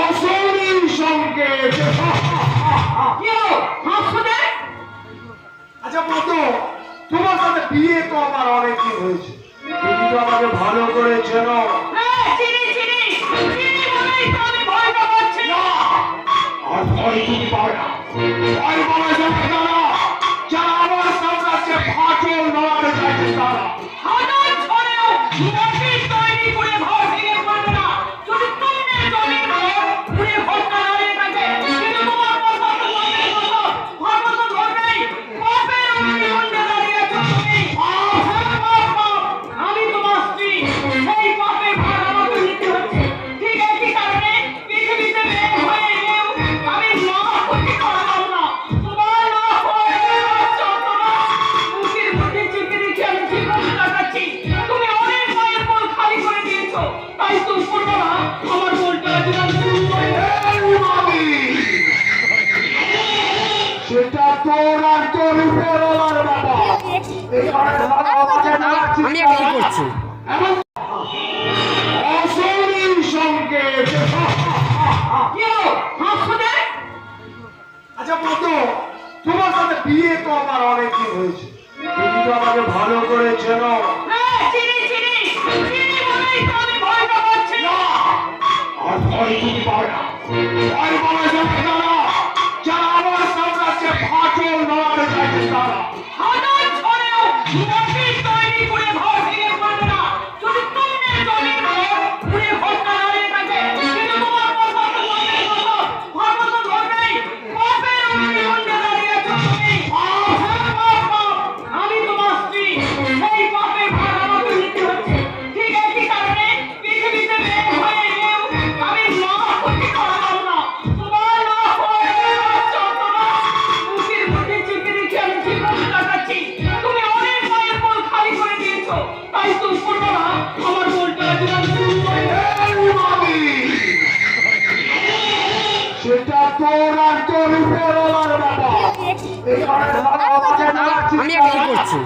অশনির সংকেত। আচ্ছা মতো, তোমার সাথে বিয়ে তো আমার অনেকদিন হয়েছে, তুমি তো আমাকে ভালো করে চেনো। আর ভয় তুমি পাবে না, ভয় পাবে যারা যারা আমার সাম্রাজ্যে ফাটল ধরাতে চাইছে তারা। সেটা তোর আর তোর উপরওয়ালার বাবা। আমি একাই করছি। অশনির সংকেত। আচ্ছা মতো, তোমার সাথে বিয়ে তো আমার অনেকদিন হয়েছে, তুমি তো আমাকে ভালো করে চেনো। আর ভয় তুমি পাবে না, ভয় পাবে যারা যারা আমার সাম্রাজ্যে ফাটল ধরাতে চাইছে তারা। সেটা তোর আর তোর উপরওয়ালার বাবা। আমি একাই করছি।